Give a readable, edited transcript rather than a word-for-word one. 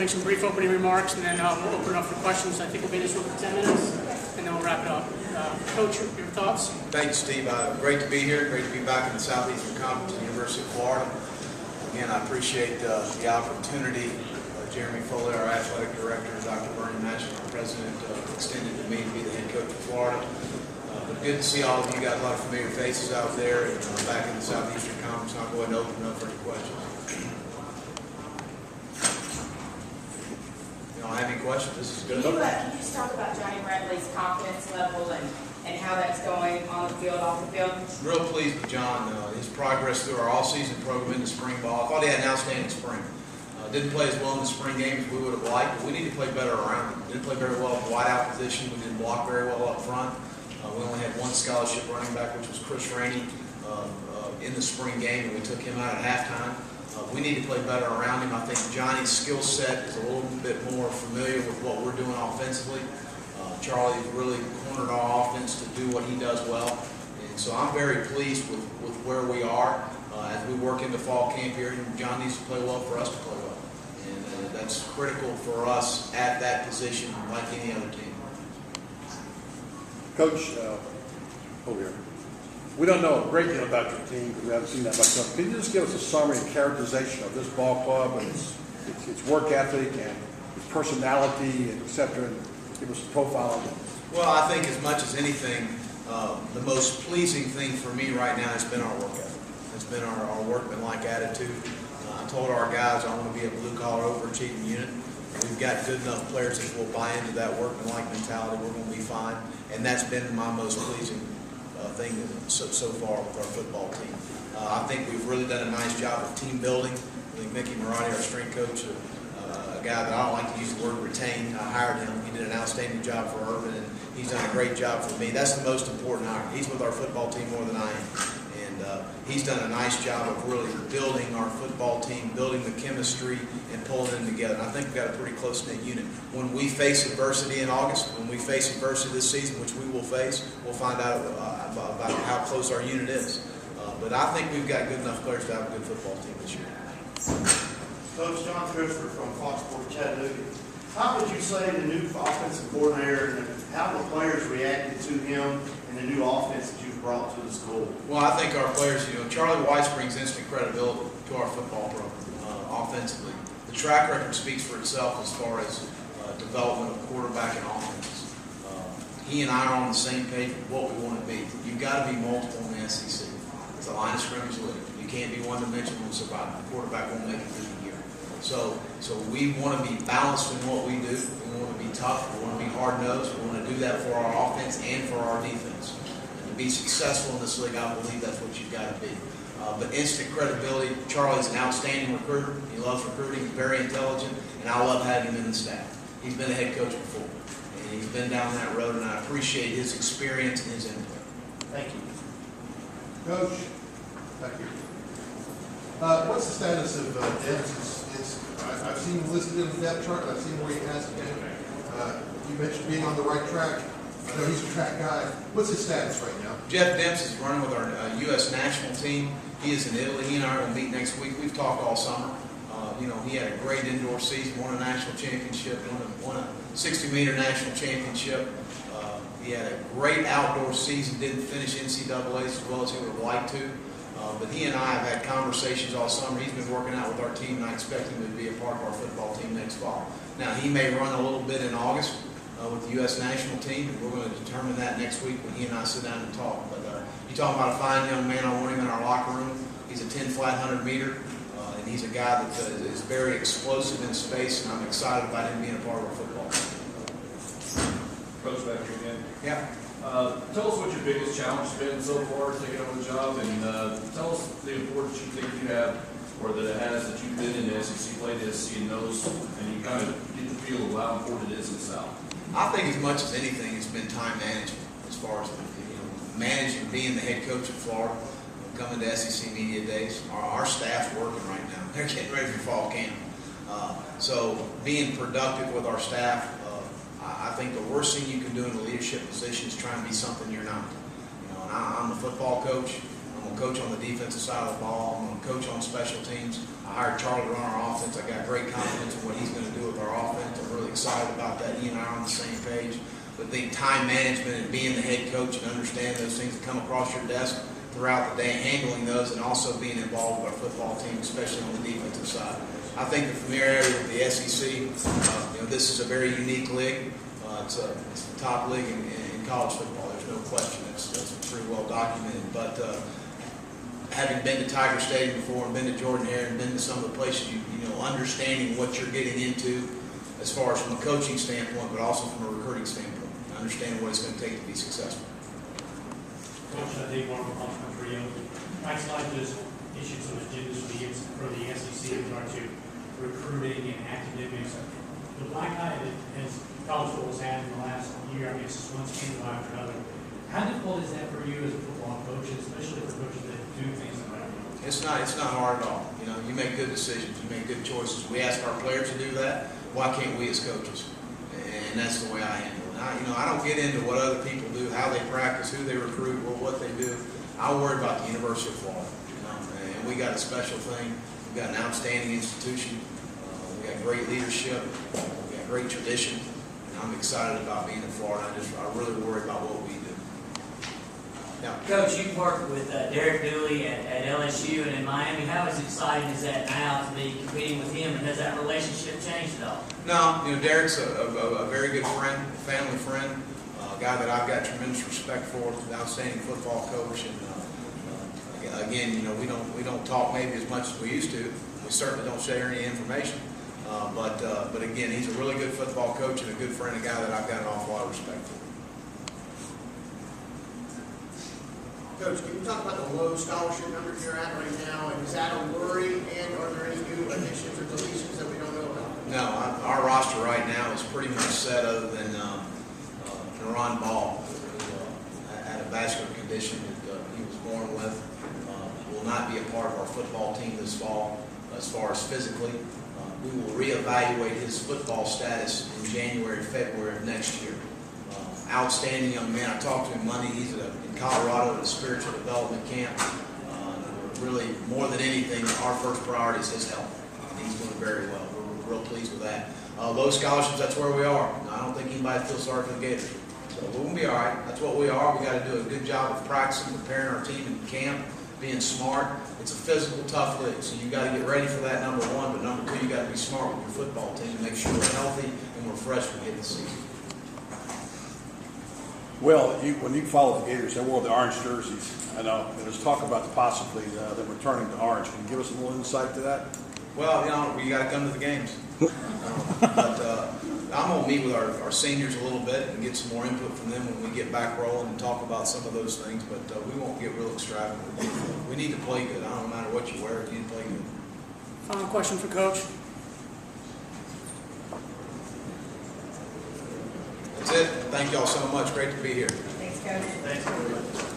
make some brief opening remarks, and then we'll open it up for questions. I think we'll be in this room for 10 minutes, and then we'll wrap it up. Coach, your thoughts? Thank you, Steve. Great to be here. Great to be back in the Southeastern Conference at the University of Florida. Again, I appreciate the opportunity. Jeremy Foley, our athletic director, and Dr. Bernie Matchett, our president, extended to me to be the head coach of Florida. But good to see all of you. Got a lot of familiar faces out there, and back in the Southeastern Conference. I'll go ahead and open it up for any questions. You don't have any questions? This is good. Can you just talk about Johnny Bradley's confidence level and how that's going on the field, off the field? Real pleased with John. His progress through our all-season program into spring ball. I thought he had an outstanding spring. Didn't play as well in the spring game as we would have liked, but we need to play better around him. Didn't play very well in the wide-out position. We didn't block very well up front. We only had one scholarship running back, which was Chris Rainey, in the spring game, and we took him out at halftime. We need to play better around him. I think Johnny's skill set is a little bit more familiar with what we're doing offensively. Charlie really cornered our offense to do what he does well. And so I'm very pleased with where we are as we work into fall camp here. John needs to play well for us to play well. And that's critical for us at that position like any other team. Coach, over here. We don't know a great deal about your team because we haven't seen that much stuff. Can you just give us a summary and characterization of this ball club and its work ethic and its personality, and et cetera, and give us a profile of it? Well, I think as much as anything, the most pleasing thing for me right now has been our work ethic. It's been our workmanlike attitude. I told our guys I want to be a blue-collar overachieving unit. We've got good enough players that will buy into that workmanlike mentality. We're going to be fine. And that's been my most pleasing thing so far with our football team. I think we've really done a nice job of team building. I think Mickey Marotti, our strength coach, a guy that I don't like to use the word retain. I hired him. He did an outstanding job for Urban, and he's done a great job for me. That's the most important hire. He's with our football team more than I am. He's done a nice job of really building our football team, building the chemistry, and pulling them together. And I think we've got a pretty close-knit unit. When we face adversity in August, when we face adversity this season, which we will face, we'll find out about how close our unit is. But I think we've got good enough players to have a good football team this year. Coach John Christopher from Fox Sports Chattanooga. How would you say the new offensive coordinator and how the players reacted to him and the new offense that you've brought to the school? Well, I think our players, Charlie Weiss brings instant credibility to our football program offensively. The track record speaks for itself as far as development of quarterback and offenses. He and I are on the same page with what we want to be. You've got to be multiple in the SEC. It's a line of scrimmage league. You can't be one-dimensional and survive. The quarterback won't make it through the year. So we want to be balanced in what we do. We want to be tough. We want to be hard-nosed. We want to do that for our offense and for our defense. And to be successful in this league, I believe that's what you've got to be. But instant credibility. Charlie's an outstanding recruiter. He loves recruiting. He's very intelligent, and I love having him in the staff. He's been a head coach before, and he's been down that road, and I appreciate his experience and his input. Thank you. Coach, thank you. What's the status of Dennis? I've seen him listed in the depth chart. I've seen where he has been. You mentioned being on the right track. I know he's a track guy. What's his status right now? Jeff Demps is running with our U.S. national team. He is in Italy. He and I are going to meet next week. We've talked all summer. He had a great indoor season, won a national championship, won a 60-meter national championship. He had a great outdoor season, didn't finish NCAAs as well as he would have liked to. But he and I have had conversations all summer. He's been working out with our team, and I expect him to be a part of our football team next fall. Now, he may run a little bit in August with the U.S. national team, and we're going to determine that next week when he and I sit down and talk. But you're talking about a fine young man. I want him in our locker room. He's a 10-flat 100-meter, and he's a guy that is very explosive in space, and I'm excited about him being a part of our football team. Coach, back here again. Yeah. Tell us what your biggest challenge has been so far taking over the job, and tell us the importance you think you have, or that it has, that you've been in the SEC, played the SEC, and knows, and you kind of get the feel of how important it is in the South. I think as much as anything, it's been time management as far as managing, being the head coach of Florida, coming to SEC Media Days. Our staff's working right now. They're getting ready for fall camp. So being productive with our staff, I think the worst thing you can do in a leadership position is try and be something you're not. And I'm the football coach. I'm going to coach on the defensive side of the ball. I'm going to coach on special teams. I hired Charlie to run our offense. I got great confidence in what he's going to do with our excited about that. He and I are on the same page. But the time management and being the head coach and understanding those things that come across your desk throughout the day, handling those, and also being involved with our football team, especially on the defensive side. I think the familiarity with the SEC, this is a very unique league. It's the top league in college football. There's no question. That's pretty well documented. But having been to Tiger Stadium before and been to Jordan-Hare and been to some of the places, understanding what you're getting into as far as from a coaching standpoint, but also from a recruiting standpoint, understanding what it's going to take to be successful. Coach, I think one for you. Mike's like just issued some agendas for the SEC with regard to recruiting and academics. The black eye that has college football has had in the last year, I guess, one scandal after another. How difficult is that for you as a football coach, especially for coaches that do things like that? It's not hard at all. You make good decisions, you make good choices. We ask our players to do that. Why can't we as coaches? And that's the way I handle it. I don't get into what other people do, how they practice, who they recruit, or what they do. I worry about the University of Florida. And we got a special thing. We've got an outstanding institution. We got great leadership. We got great tradition. And I'm excited about being in Florida. I really worry about what we do. Yeah. Coach, you've worked with Derek Dooley at LSU and in Miami. How exciting is that now to be competing with him, and has that relationship changed at all? No, Derek's a very good friend, family friend, a guy that I've got tremendous respect for, an outstanding football coach. And again, we don't talk maybe as much as we used to. We certainly don't share any information. But again, he's a really good football coach and a good friend, a guy that I've got an awful lot of respect for. Coach, can you talk about the low scholarship numbers you're at right now, and is that a worry, and are there any new additions or deletions that we don't know about? No, our roster right now is pretty much set other than Ron Ball, who had a vascular condition that he was born with. Will not be a part of our football team this fall as far as physically. We will reevaluate his football status in January, February of next year. Outstanding young man. I talked to him Monday. He's in Colorado at a spiritual development camp. Really, more than anything, our first priority is his health. He's doing very well. We're real pleased with that. Low scholarships, that's where we are. I don't think anybody feels sorry for the Gators. So we're going to be all right. That's what we are. We got to do a good job of practicing, preparing our team in camp, being smart. It's a physical, tough league, so you got to get ready for that, number one. But number two, you got to be smart with your football team to make sure we're healthy and we're fresh when we get the season. Well, when you follow the Gators, they wore the orange jerseys. I know. There's talk about possibly them returning to orange. Can you give us a little insight to that? Well, we got to come to the games. But I'm going to meet with our seniors a little bit and get some more input from them when we get back rolling and talk about some of those things. But we won't get real extravagant. We need to play good. I don't matter what you wear. You need to play good. Final question for Coach. That's it. Thank y'all so much. Great to be here. Thanks, Coach. Thanks, everybody.